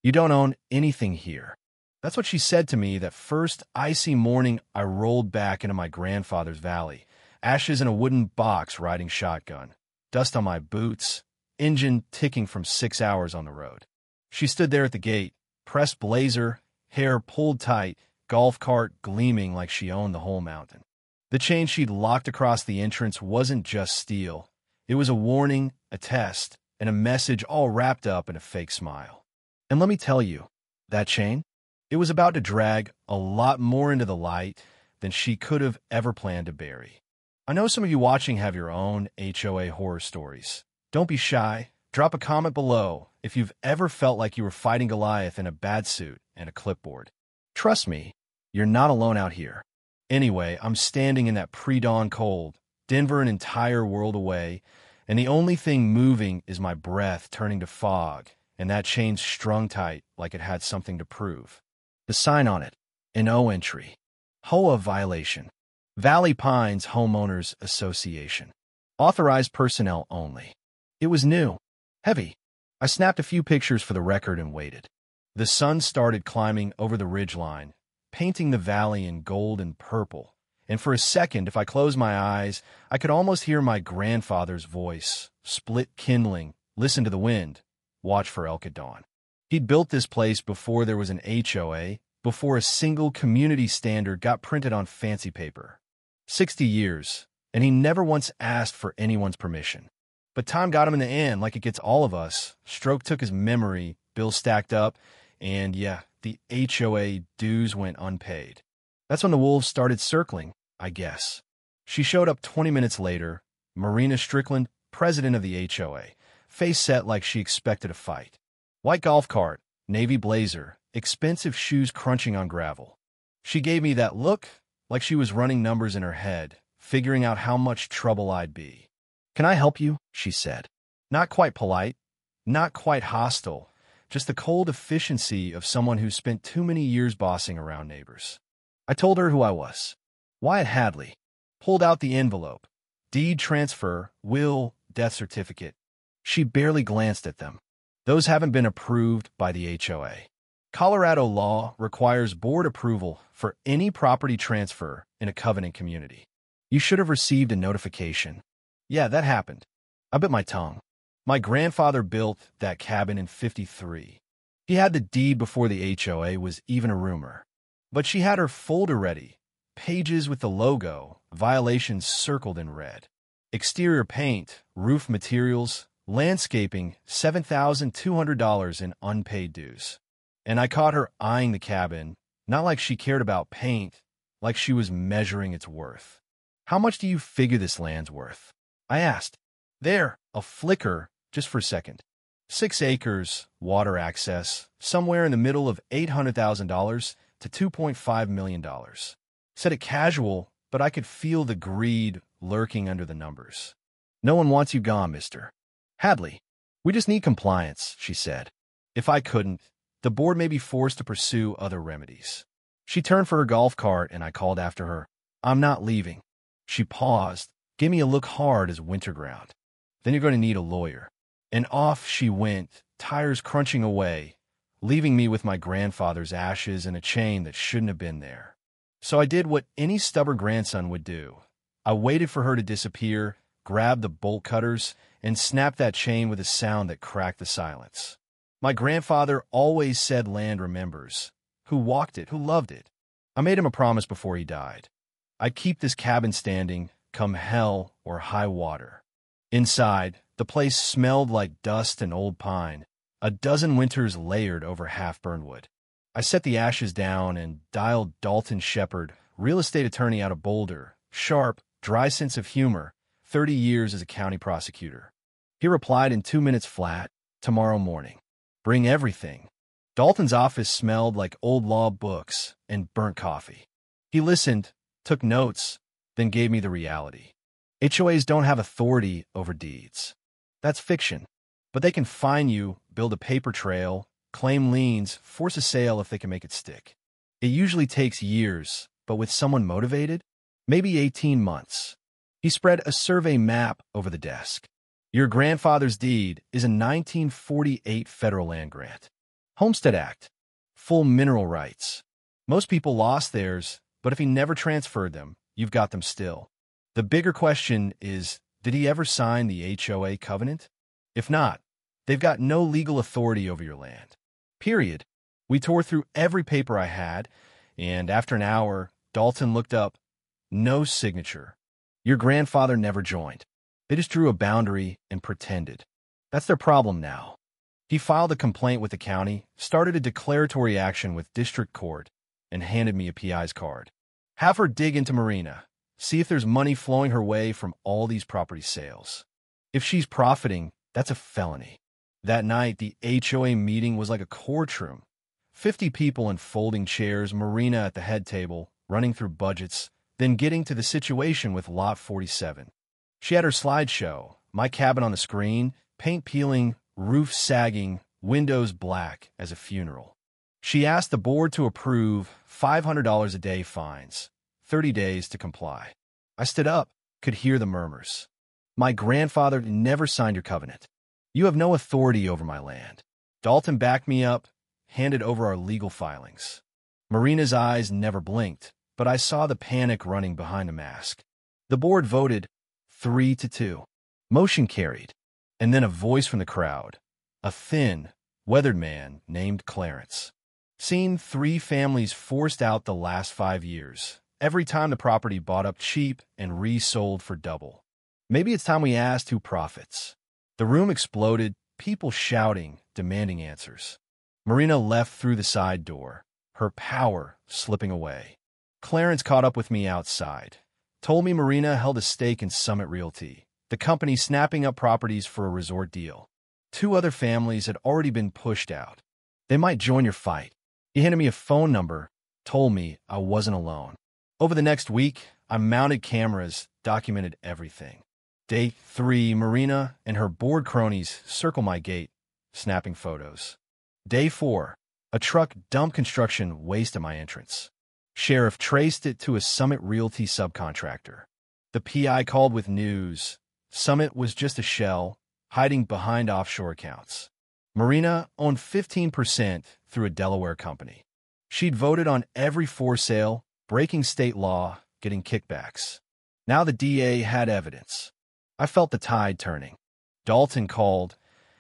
You don't own anything here. That's what she said to me that first icy morning I rolled back into my grandfather's valley, ashes in a wooden box riding shotgun, dust on my boots, engine ticking from 6 hours on the road. She stood there at the gate, pressed blazer, hair pulled tight, golf cart gleaming like she owned the whole mountain. The chain she'd locked across the entrance wasn't just steel. It was a warning, a test, and a message all wrapped up in a fake smile. And let me tell you, that chain? It was about to drag a lot more into the light than she could have ever planned to bury. I know some of you watching have your own HOA horror stories. Don't be shy. Drop a comment below if you've ever felt like you were fighting Goliath in a bad suit and a clipboard. Trust me, you're not alone out here. Anyway, I'm standing in that pre-dawn cold, Denver an entire world away, and the only thing moving is my breath turning to fog, and that chain strung tight like it had something to prove. The sign on it, an O entry. HOA violation. Valley Pines Homeowners Association. Authorized personnel only. It was new. Heavy. I snapped a few pictures for the record and waited. The sun started climbing over the ridgeline, painting the valley in gold and purple, and for a second, if I closed my eyes, I could almost hear my grandfather's voice, split kindling, listen to the wind, watch for elk at dawn. He'd built this place before there was an HOA, before a single community standard got printed on fancy paper. 60 years, and he never once asked for anyone's permission. But time got him in the end, like it gets all of us. Stroke took his memory, bills stacked up, and yeah, the HOA dues went unpaid. That's when the wolves started circling, I guess. She showed up 20 minutes later, Marina Strickland, president of the HOA, face set like she expected a fight. White golf cart, navy blazer, expensive shoes crunching on gravel. She gave me that look like she was running numbers in her head, figuring out how much trouble I'd be. "Can I help you?" she said. Not quite polite, not quite hostile, just the cold efficiency of someone who spent too many years bossing around neighbors. I told her who I was. Wyatt Hadley. Pulled out the envelope. Deed transfer, will, death certificate. She barely glanced at them. Those haven't been approved by the HOA. Colorado law requires board approval for any property transfer in a covenant community. You should have received a notification. Yeah, that happened. I bit my tongue. My grandfather built that cabin in '53. He had the deed before the HOA was even a rumor. But she had her folder ready, pages with the logo, violations circled in red. Exterior paint, roof materials, landscaping, $7,200 in unpaid dues. And I caught her eyeing the cabin, not like she cared about paint, like she was measuring its worth. "How much do you figure this land's worth?" I asked. There, a flicker, just for a second. 6 acres, water access, somewhere in the middle of $800,000 to $2.5 million. Said it casual, but I could feel the greed lurking under the numbers. "No one wants you gone, Mr. Hadley. We just need compliance," she said. If I couldn't, the board may be forced to pursue other remedies. She turned for her golf cart, and I called after her. "I'm not leaving." She paused, gave me a look hard as winter ground. "Then you're going to need a lawyer." And off she went, tires crunching away, leaving me with my grandfather's ashes and a chain that shouldn't have been there. So I did what any stubborn grandson would do. I waited for her to disappear, grabbed the bolt cutters, and snapped that chain with a sound that cracked the silence. My grandfather always said land remembers. Who walked it, who loved it. I made him a promise before he died. I'd keep this cabin standing, come hell or high water. Inside, the place smelled like dust and old pine, a dozen winters layered over half-burned wood. I set the ashes down and dialed Dalton Shepard, real estate attorney out of Boulder, sharp, dry sense of humor, 30 years as a county prosecutor. He replied in 2 minutes flat, "Tomorrow morning. Bring everything." Dalton's office smelled like old law books and burnt coffee. He listened, took notes, then gave me the reality. HOAs don't have authority over deeds. That's fiction. But they can fine you, build a paper trail, claim liens, force a sale if they can make it stick. It usually takes years, but with someone motivated, maybe 18 months. He spread a survey map over the desk. Your grandfather's deed is a 1948 federal land grant. Homestead Act. Full mineral rights. Most people lost theirs, but if he never transferred them, you've got them still. The bigger question is, did he ever sign the HOA covenant? If not, they've got no legal authority over your land. Period. We tore through every paper I had, and after an hour, Dalton looked up. No signature. Your grandfather never joined. They just drew a boundary and pretended. That's their problem now. He filed a complaint with the county, started a declaratory action with district court, and handed me a PI's card. Have her dig into Marina, see if there's money flowing her way from all these property sales. If she's profiting, that's a felony. That night, the HOA meeting was like a courtroom. 50 people in folding chairs, Marina at the head table, running through budgets, then getting to the situation with Lot 47. She had her slideshow, my cabin on the screen, paint peeling, roof sagging, windows black as a funeral. She asked the board to approve $500 a day fines, 30 days to comply. I stood up, could hear the murmurs. My grandfather never signed your covenant. You have no authority over my land. Dalton backed me up, handed over our legal filings. Marina's eyes never blinked, but I saw the panic running behind the mask. The board voted 3-2. Motion carried. And then a voice from the crowd, a thin, weathered man named Clarence. Seen 3 families forced out the last 5 years, every time the property bought up cheap and resold for double. Maybe it's time we asked who profits. The room exploded, people shouting, demanding answers. Marina left through the side door, her power slipping away. Clarence caught up with me outside, told me Marina held a stake in Summit Realty, the company snapping up properties for a resort deal. 2 other families had already been pushed out. They might join your fight. He handed me a phone number, told me I wasn't alone. Over the next week, I mounted cameras, documented everything. Day 3, Marina and her board cronies circle my gate, snapping photos. Day 4, a truck dumped construction waste at my entrance. Sheriff traced it to a Summit Realty subcontractor. The PI called with news. Summit was just a shell, hiding behind offshore accounts. Marina owned 15% through a Delaware company. She'd voted on every for sale, breaking state law, getting kickbacks. Now the DA had evidence. I felt the tide turning. Dalton called,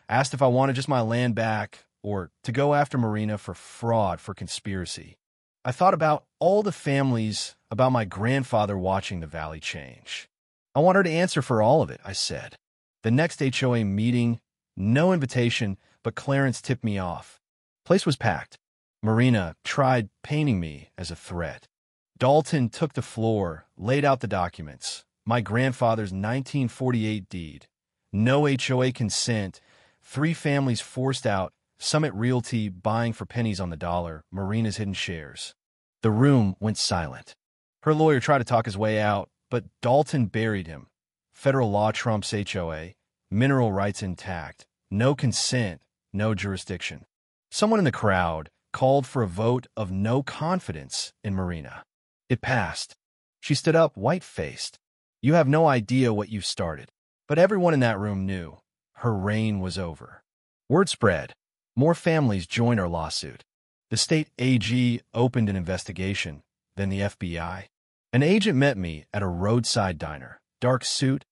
asked if I wanted just my land back or to go after Marina for fraud, for conspiracy. I thought about all the families, about my grandfather watching the valley change. I want her to answer for all of it, I said. The next HOA meeting, no invitation, but Clarence tipped me off. Place was packed. Marina tried painting me as a threat. Dalton took the floor, laid out the documents. My grandfather's 1948 deed. No HOA consent. 3 families forced out. Summit Realty buying for pennies on the dollar. Marina's hidden shares. The room went silent. Her lawyer tried to talk his way out, but Dalton buried him. Federal law trumps HOA. Mineral rights intact. No consent. No jurisdiction. Someone in the crowd called for a vote of no confidence in Marina. It passed. She stood up, white-faced. You have no idea what you've started. But everyone in that room knew. Her reign was over. Word spread. More families joined our lawsuit. The state AG opened an investigation, then the FBI. An agent met me at a roadside diner, dark suit,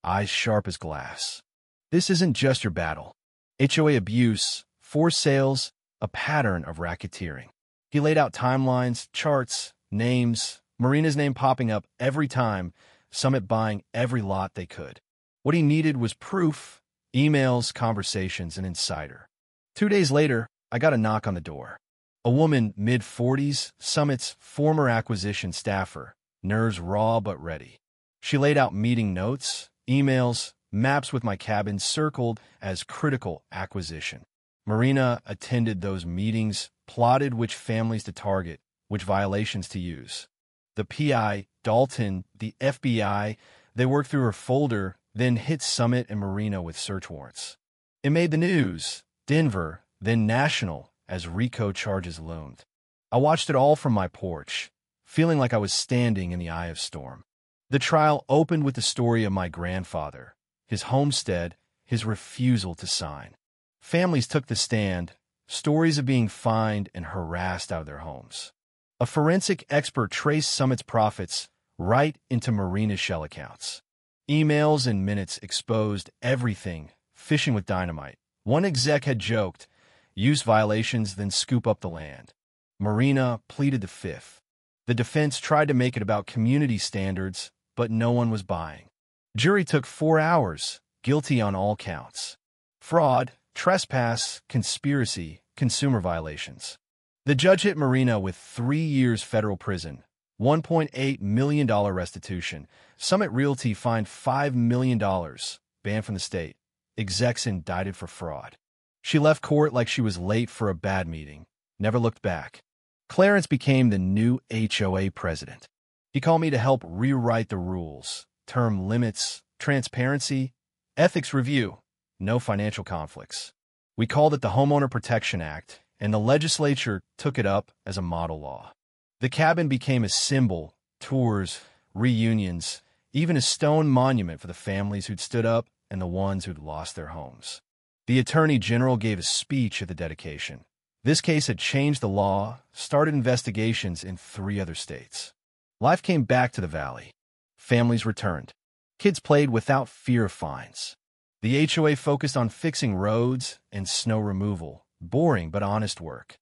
eyes sharp as glass. This isn't just your battle. HOA abuse, forced sales, a pattern of racketeering. He laid out timelines, charts, names, Marina's name popping up every time, Summit buying every lot they could. What he needed was proof, emails, conversations, an insider. 2 days later, I got a knock on the door. A woman, mid-40s, Summit's former acquisition staffer, nerves raw but ready. She laid out meeting notes, emails, maps with my cabin circled as critical acquisition. Marina attended those meetings, plotted which families to target, which violations to use. The PI, Dalton, the FBI, they worked through her folder, then hit Summit and Marina with search warrants. It made the news, Denver, then national, as RICO charges loomed. I watched it all from my porch, feeling like I was standing in the eye of storm. The trial opened with the story of my grandfather, his homestead, his refusal to sign. Families took the stand, stories of being fined and harassed out of their homes. A forensic expert traced Summit's profits right into Marina's shell accounts. Emails and minutes exposed everything, fishing with dynamite. One exec had joked, use violations, then scoop up the land. Marina pleaded the fifth. The defense tried to make it about community standards, but no one was buying. Jury took 4 hours, guilty on all counts. Fraud, trespass, conspiracy, consumer violations. The judge hit Marina with 3 years federal prison, $1.8 million restitution. Summit Realty fined $5 million, banned from the state. Execs indicted for fraud. She left court like she was late for a bad meeting, never looked back. Clarence became the new HOA president. He called me to help rewrite the rules, term limits, transparency, ethics review, no financial conflicts. We called it the Homeowner Protection Act, and the legislature took it up as a model law. The cabin became a symbol, tours, reunions, even a stone monument for the families who'd stood up and the ones who'd lost their homes. The Attorney General gave a speech at the dedication. This case had changed the law, started investigations in 3 other states. Life came back to the valley. Families returned. Kids played without fear of fines. The HOA focused on fixing roads and snow removal, boring but honest work.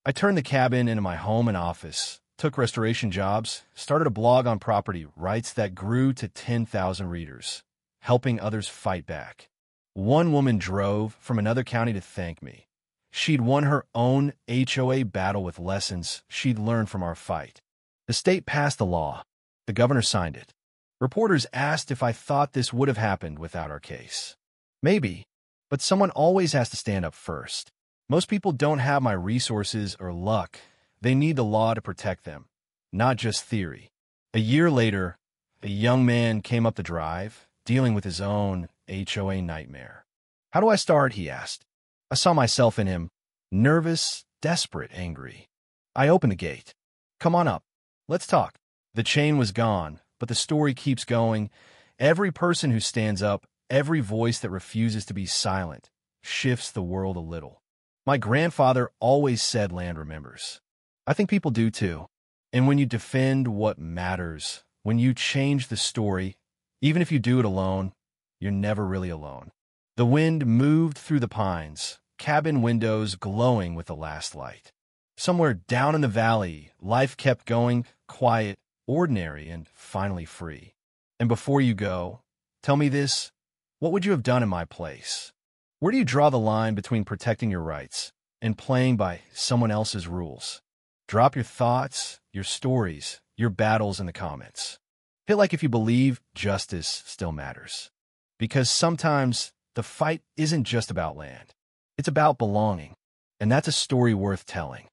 I turned the cabin into my home and office, took restoration jobs, started a blog on property rights that grew to 10,000 readers, helping others fight back. One woman drove from another county to thank me. She'd won her own HOA battle with lessons she'd learned from our fight. The state passed the law. The governor signed it. Reporters asked if I thought this would have happened without our case. Maybe, but someone always has to stand up first. Most people don't have my resources or luck. They need the law to protect them, not just theory. A year later, a young man came up the drive, dealing with his own HOA nightmare. How do I start? He asked. I saw myself in him, nervous, desperate, angry. I opened the gate. Come on up. Let's talk. The chain was gone, but the story keeps going. Every person who stands up, every voice that refuses to be silent, shifts the world a little. My grandfather always said land remembers. I think people do too. And when you defend what matters, when you change the story, even if you do it alone, you're never really alone. The wind moved through the pines, cabin windows glowing with the last light. Somewhere down in the valley, life kept going, quiet, ordinary, and finally free. And before you go, tell me this, what would you have done in my place? Where do you draw the line between protecting your rights and playing by someone else's rules? Drop your thoughts, your stories, your battles in the comments. Hit like if you believe justice still matters. Because sometimes the fight isn't just about land. It's about belonging. And that's a story worth telling.